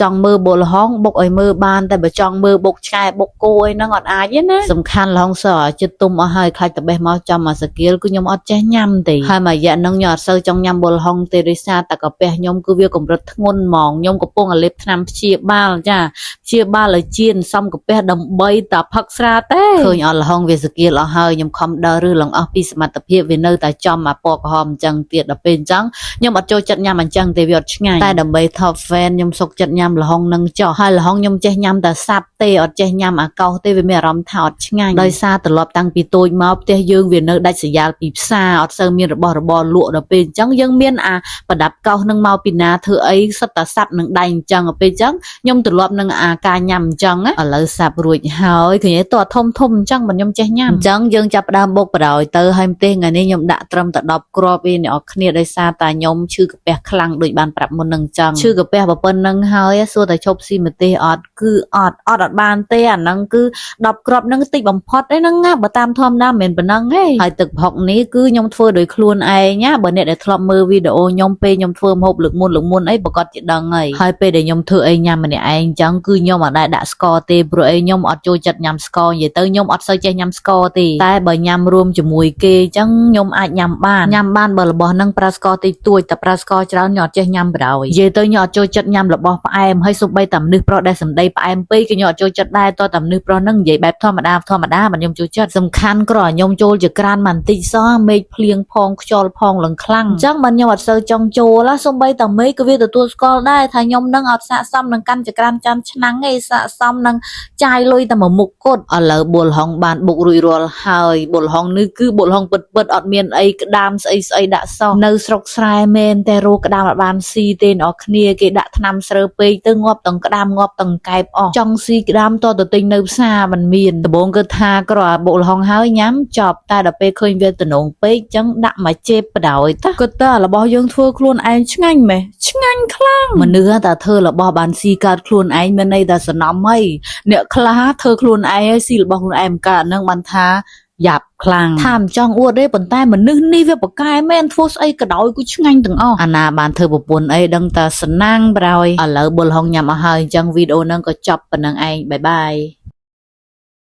ចង់មើលបុលហងបុកឲ្យមើលបានតែបើចង់មើលបុកឆ្កែបុកគោអីហ្នឹងអត់អាចទេណាសំខាន់លហងសចិត្តទុំអស់ហើយខ្លាចតបេះមកចំមកសាគៀលគឺខ្ញុំអត់ចេះញ៉ាំទេហើយមួយរយៈហ្នឹងខ្ញុំអត់សូវចង់ញ៉ាំបុលហងទេដោយសារតែកាពះខ្ញុំគឺវាកម្រិតធ្ងន់ហ្មងខ្ញុំកំពុងតែលេបថ្នាំព្យាបាលចាព្យាបាលឲ្យជៀនសំកាពះដើម្បីតែផឹកស្រាទេឃើញអត់លហងវាសាគៀលអស់ហើយខ្ញុំខំដើរឬឡើងអស់ពីសមត្ថភាពវានៅតែចំមកពណ៌ក្រហមអញ្ចឹងទៀតដល់ពេលអញ្ចឹងខ្ញុំអត់ចូលចិត្តញ៉ាំអញ្ចឹងទេវាអត់ឆ្ងាញ់តែដើម្បី top fan ខ្ញុំសុកចិត្តញ៉ាំលហងនឹងចុះហើយលហងខ្ញុំចេះញ៉ាំតែសាប់ទេអត់ចេះញ៉ាំអាកោសទេវាមានអារម្មណ៍ថាអត់ឆ្ងាញ់ដោយសារត្រឡប់តាំងពីតូចមកផ្ទះយើងវានៅដាច់ស្រយាលពីផ្សារអត់សូវមានរបស់របរលក់ដល់ពេលអញ្ចឹងយើងមានអាប្រដាប់កោសនឹងមកពីណាធ្វើអីសិតតែសាប់នឹងដៃអញ្ចឹងដល់ពេលអញ្ចឹងខ្ញុំត្រឡប់នឹងអាការញ៉ាំអញ្ចឹងឥឡូវសាប់រួចហើយឃើញទេតោះធំធំអញ្ចឹងមិនខ្ញុំចេះញ៉ាំអញ្ចឹងយើងចាប់ផ្ដើមបុកបរោយទៅហើយម្ទេសថ្ងៃនេះខ្ញុំដាក់ត្រឹមតែ10គ្រាប់ឯអ្នកនរគ្នាដោយសារតែខ្ញុំឈឺកាពះខ្លាំងដូចបានប្រាប់មុននឹងអញ្ចឹងឈឺកាពះប៉ុណ្្នឹងហើយសួរតែឈប់ស៊ីម្ទេសអត់គឺអត់បានទេអាហ្នឹងគឺ10គ្រាប់ហ្នឹងតិចបំផុតឯហ្នឹងណាបើតាមធម្មតាមិនមែនប៉ុណ្ណឹងទេហើយទឹកប្រហុកនេះគឺខ្ញុំធ្វើដោយខ្លួនឯងណាបើអ្នកដែលធ្លាប់មើលវីដេអូខ្ញុំពេលខ្ញុំធ្វើម្ហូបលើកមុនអីប្រកាសជាដឹងហើយពេលដែលខ្ញុំធ្វើអីញ៉ាំម្នាក់ឯងអញ្ចឹងគឺខ្ញុំអត់ដែរដាក់ស្ករទេព្រោះអីខ្ញុំអត់ចូលចិត្តញ៉ាំស្ករនិយាយទៅខ្ញុំអត់សូវចេះញ៉ាំស្ករទេតែបើញ៉ាំរួមជាមួយគេអញ្ចឹងខ្ញុំអាចញ៉ាំបានបើរបស់ហ្នឹងប្រើស្ករតិចតួចតែប្រើស្ករច្រើនខ្ញុំអត់ចេះញ៉ាំបណ្ដោយនិយាយទៅខ្ញុំអត់ចូលចិត្តញ៉ាំរបស់ផ្អែមហើយសូម្បីតែមនុស្សប្រុសដែលសម្ដីផ្អែមពេកខ្ញុំអត់ចូលចិត្តដែរតើតែមនុស្សប្រុសហ្នឹងនិយាយបែបធម្មតាបាទខ្ញុំចូលចិត្តសំខាន់គ្រាន់ខ្ញុំចូលជាក្រានបន្តិចសោះមេឃភ្លៀងផងខ្យល់ផងឡើងខ្លាំងអញ្ចឹងបាទខ្ញុំអត់សូវចង់ចូលសូម្បីតែមេឃក៏វាទទួលស្គាល់ដែរថាខ្ញុំនឹងអត់ស័ក្តិសមនឹងកាន់ចក្រានចាំឆ្នាំងឯងស័ក្តិសមនឹងចាយលុយតែមួយមុខគត់ឥឡូវបុលហុងបានបុករួចរាល់ហើយបុលហុងនេះគឺបុលហុងពិតអត់មានអីក្តាមស្អីដាក់សោះនៅស្រុកស្រែមែនតែរកក្តាមអត់បានស៊ីទេអ្នកគ្នាគេដាក់ថ្នាំស្រើពេកទៅងាប់ទាំងក្តាមងាប់ទាំងកែបអស់ចង់ស៊ីក្តាមតទៅទិញនៅផ្សារមិនមានដំបងគឺថាក្របុកលហុងហើយញ៉ាំចប់តែដល់ពេលឃើញវាទំនងពេកចឹងដាក់មកជេបបដ យតាគាត់តែរបស់យើងធ្វើខ្លួនឯងឆ្ងាញ់ម៉េះឆ្ងាញ់ខ្លាំងមនុស្សតែធ្វើរបស់បានស៊ីកើតខ្លួនឯងមានន័យថាសំណំហីអ្នកខ្លះធ្វើខ្លួនឯងឲ្យស៊ីរបស់ខ្លួនឯងកើតហ្នឹងបានថាយ៉ាប់ខ្លាំងថាមិនចង់អួតទេប៉ុន្តែមនុស្សនេះវាប្រកែមែនធ្វើស្អីក៏ដោយគឺឆ្ងាញ់ទាំងអស់អាណាបានធ្វើប្រពន្ធអីដឹងតែសំណាងប្រយឥឡូវបុលហុងញ៉ាំអស់ហើយអញ្ចឹងវីដេអូហ្នឹងក៏ចប់ប៉ុណ្្នឹងឯងបាយ